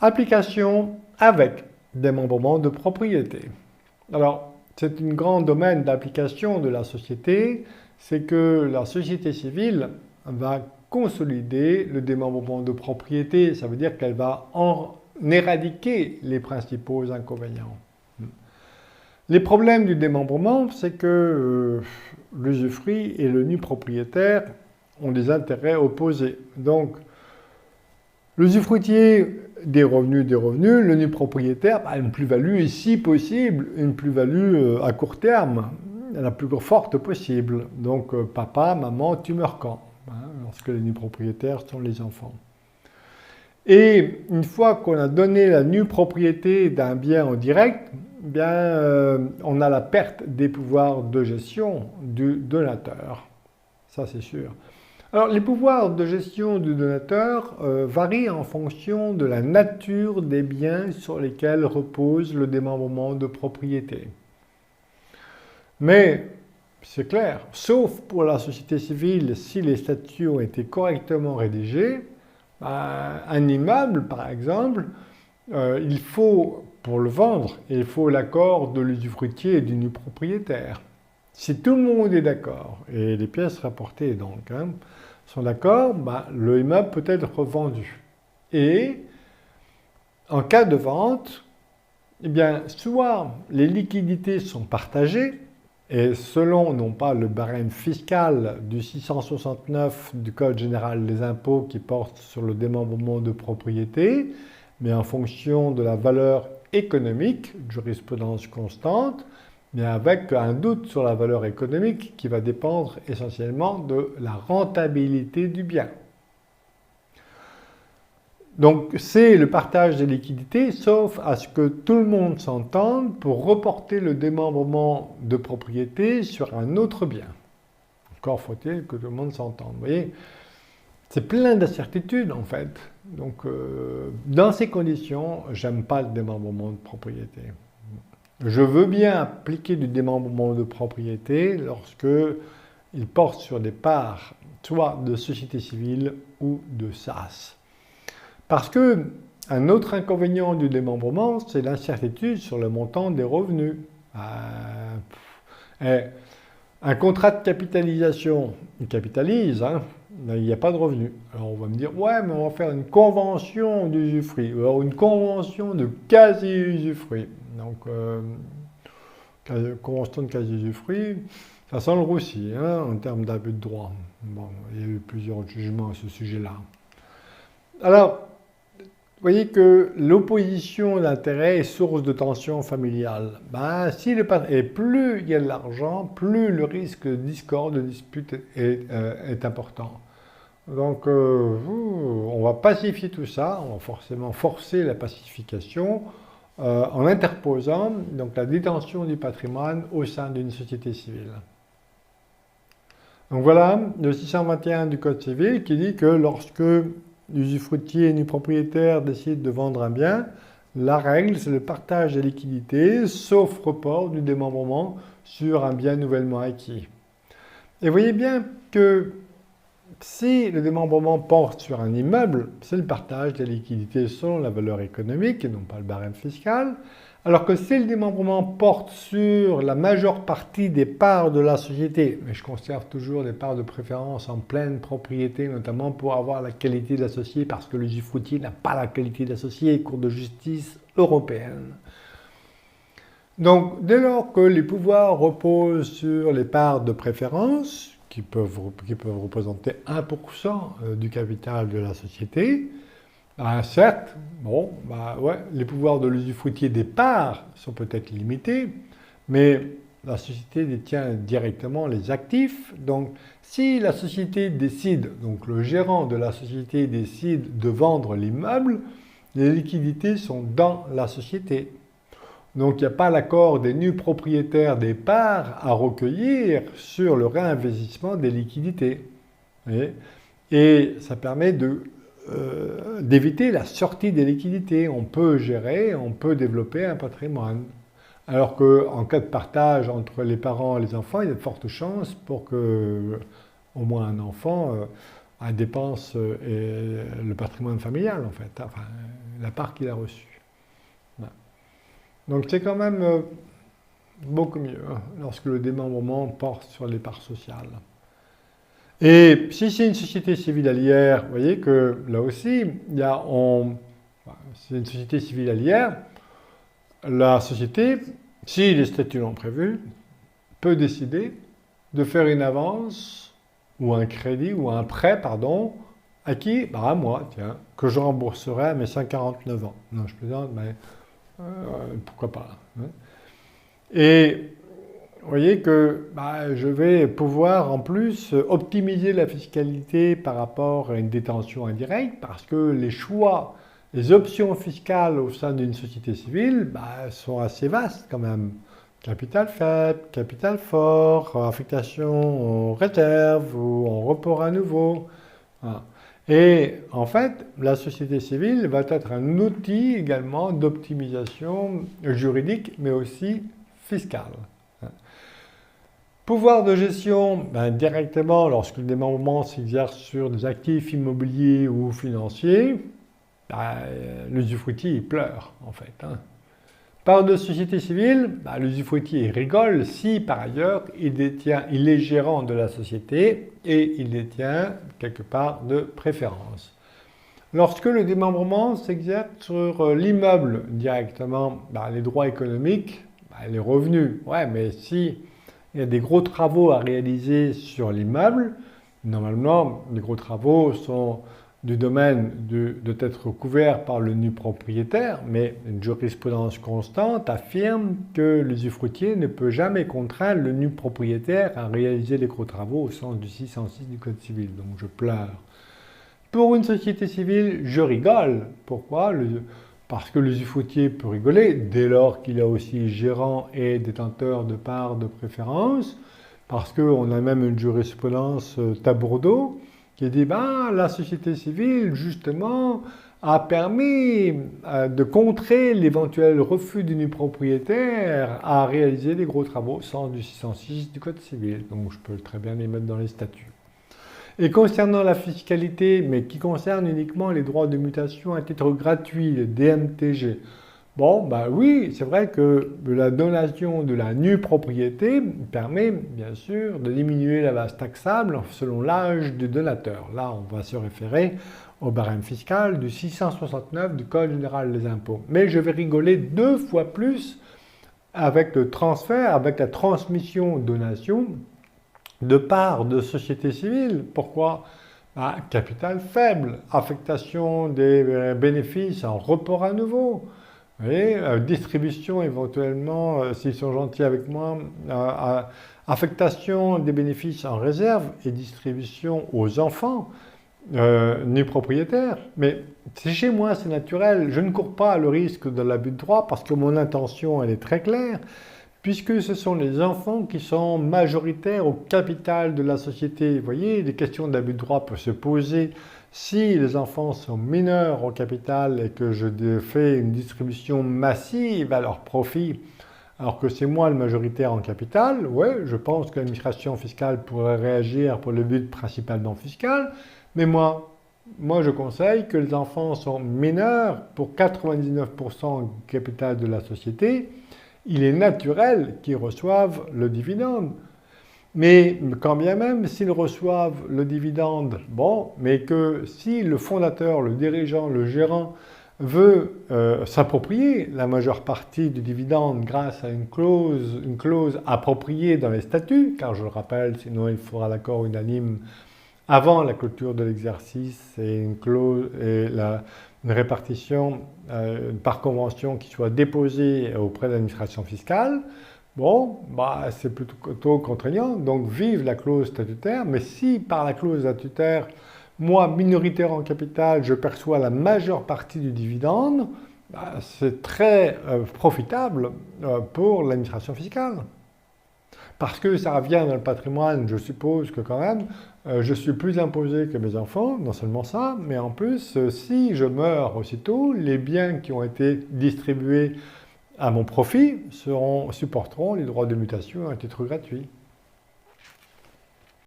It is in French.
Application avec démembrement de propriété. Alors, c'est un grand domaine d'application de la société, c'est que la société civile va consolider le démembrement de propriété, ça veut dire qu'elle va en éradiquer les principaux inconvénients. Les problèmes du démembrement, c'est que l'usufruit et le nu propriétaire ont des intérêts opposés. Donc, l'usufruitier des revenus, le nu propriétaire a une plus-value, et si possible, une plus-value à court terme, la plus forte possible. Donc, papa, maman, tu meurs quand, lorsque les nus propriétaires sont les enfants. Et une fois qu'on a donné la nue propriété d'un bien en direct, on a la perte des pouvoirs de gestion du donateur. Ça, c'est sûr. Alors, les pouvoirs de gestion du donateur varient en fonction de la nature des biens sur lesquels repose le démembrement de propriété. Mais, c'est clair, sauf pour la société civile, si les statuts ont été correctement rédigés, un immeuble, par exemple, il faut, pour le vendre, il faut l'accord de l'usufruitier et du nu propriétaire. Si tout le monde est d'accord, et les pièces rapportées donc, sont d'accord, le immeuble peut être revendu. Et en cas de vente, soit les liquidités sont partagées, et selon non pas le barème fiscal du 669 du Code général des impôts qui porte sur le démembrement de propriété, mais en fonction de la valeur économique, jurisprudence constante, mais avec un doute sur la valeur économique qui va dépendre essentiellement de la rentabilité du bien. Donc c'est le partage des liquidités, sauf à ce que tout le monde s'entende pour reporter le démembrement de propriété sur un autre bien. Encore faut-il que tout le monde s'entende. Vous voyez, c'est plein d'incertitudes en fait. Donc dans ces conditions, j'aime pas le démembrement de propriété. Je veux bien appliquer du démembrement de propriété lorsque il porte sur des parts, soit de société civile ou de SAS. Parce que un autre inconvénient du démembrement, c'est l'incertitude sur le montant des revenus. Un contrat de capitalisation, il capitalise, il n'y a pas de revenus. Alors on va me dire, ouais, mais on va faire une convention d'usufruit, alors une convention de quasi-usufruit. Donc, convention de quasi-usufruit, ça sent le roussi en termes d'abus de droit. Bon, il y a eu plusieurs jugements à ce sujet-là. Alors, vous voyez que l'opposition d'intérêt est source de tension familiale. Et plus il y a de l'argent, plus le risque de discorde, de dispute est important. Donc, on va pacifier tout ça, on va forcément forcer la pacification en interposant donc, la détention du patrimoine au sein d'une société civile. Donc voilà le 621 du Code civil qui dit que lorsque l'usufruitier nu propriétaire décide de vendre un bien, la règle c'est le partage des liquidités, sauf report du démembrement sur un bien nouvellement acquis. Et vous voyez bien que si le démembrement porte sur un immeuble, c'est le partage des liquidités selon la valeur économique et non pas le barème fiscal, alors que si le démembrement porte sur la majeure partie des parts de la société, mais je conserve toujours des parts de préférence en pleine propriété, notamment pour avoir la qualité d'associé, parce que l'usufruitier n'a pas la qualité d'associé, Cour de justice européenne. Donc, dès lors que les pouvoirs reposent sur les parts de préférence, qui peuvent représenter 1% du capital de la société, certes, les pouvoirs de l'usufruitier des parts sont peut-être limités, mais la société détient directement les actifs. Donc, si la société décide, donc le gérant de la société décide de vendre l'immeuble, les liquidités sont dans la société. Donc, il n'y a pas l'accord des nus propriétaires des parts à recueillir sur le réinvestissement des liquidités. Et ça permet d'éviter la sortie des liquidités. On peut gérer, on peut développer un patrimoine. Alors qu'en cas de partage entre les parents et les enfants, il y a de fortes chances pour que au moins un enfant dépense le patrimoine familial, en fait. Enfin, la part qu'il a reçue. Voilà. Donc c'est quand même beaucoup mieux lorsque le démembrement porte sur les parts sociales. Et si c'est une société civile alliée, vous voyez que là aussi, c'est une société civile alliée, la société, si les statuts l'ont prévu, peut décider de faire une avance ou un crédit ou un prêt, pardon, à qui? À moi, tiens, que je rembourserai à mes 149 ans. Non, je plaisante, mais pourquoi pas. Hein. Et vous voyez que je vais pouvoir en plus optimiser la fiscalité par rapport à une détention indirecte parce que les choix, les options fiscales au sein d'une société civile sont assez vastes quand même. Capital faible, capital fort, affectation en réserve ou en report à nouveau. Voilà. Et en fait, la société civile va être un outil également d'optimisation juridique mais aussi fiscale. Pouvoir de gestion, directement, lorsque le démembrement s'exerce sur des actifs immobiliers ou financiers, l'usufruitier il pleure en fait. Hein. Part de société civile, l'usufruitier rigole si par ailleurs il est gérant de la société et il détient quelque part de préférence. Lorsque le démembrement s'exerce sur l'immeuble directement, les droits économiques, les revenus, ouais, mais si il y a des gros travaux à réaliser sur l'immeuble, normalement, les gros travaux sont du domaine d'être couverts par le nu propriétaire, mais une jurisprudence constante affirme que l'usufruitier ne peut jamais contraindre le nu propriétaire à réaliser les gros travaux au sens du 606 du Code civil. Donc je pleure. Pour une société civile, je rigole. Pourquoi ? Parce que l'usufruitier peut rigoler dès lors qu'il est aussi gérant et détenteur de parts de préférence, parce qu'on a même une jurisprudence Tabourdeau qui dit la société civile, justement, a permis de contrer l'éventuel refus du nu propriétaire à réaliser des gros travaux sans du 606 du Code civil. Donc je peux très bien les mettre dans les statuts. Et concernant la fiscalité, mais qui concerne uniquement les droits de mutation à titre gratuit, les DMTG, oui, c'est vrai que la donation de la nue propriété permet, bien sûr, de diminuer la base taxable selon l'âge du donateur. Là, on va se référer au barème fiscal du 669 du Code général des impôts. Mais je vais rigoler 2 fois plus avec le transfert, avec la transmission-donation de parts de société civile. Pourquoi ? Capital faible, affectation des bénéfices en report à nouveau. Et distribution éventuellement, s'ils sont gentils avec moi, affectation des bénéfices en réserve et distribution aux enfants nus propriétaires. Mais chez moi, c'est naturel. Je ne cours pas le risque de l'abus de droit parce que mon intention, elle est très claire. Puisque ce sont les enfants qui sont majoritaires au capital de la société. Vous voyez, des questions d'abus de droit peuvent se poser si les enfants sont mineurs au capital et que je fais une distribution massive à leur profit, alors que c'est moi le majoritaire en capital. Ouais, je pense que l'administration fiscale pourrait réagir pour le but principalement fiscal, mais moi je conseille que les enfants sont mineurs pour 99% du capital de la société. Il est naturel qu'ils reçoivent le dividende. Mais quand bien même s'ils reçoivent le dividende, mais que si le fondateur, le dirigeant, le gérant veut s'approprier la majeure partie du dividende grâce à une clause appropriée dans les statuts, car je le rappelle, sinon il faudra l'accord unanime avant la clôture de l'exercice et une clause et une répartition par convention qui soit déposée auprès de l'administration fiscale, c'est plutôt contraignant. Donc vive la clause statutaire, mais si par la clause statutaire, moi, minoritaire en capital, je perçois la majeure partie du dividende, c'est très profitable pour l'administration fiscale. Parce que ça revient dans le patrimoine, je suppose que quand même, je suis plus imposé que mes enfants, non seulement ça, mais en plus, si je meurs aussitôt, les biens qui ont été distribués à mon profit supporteront les droits de mutation à titre gratuit.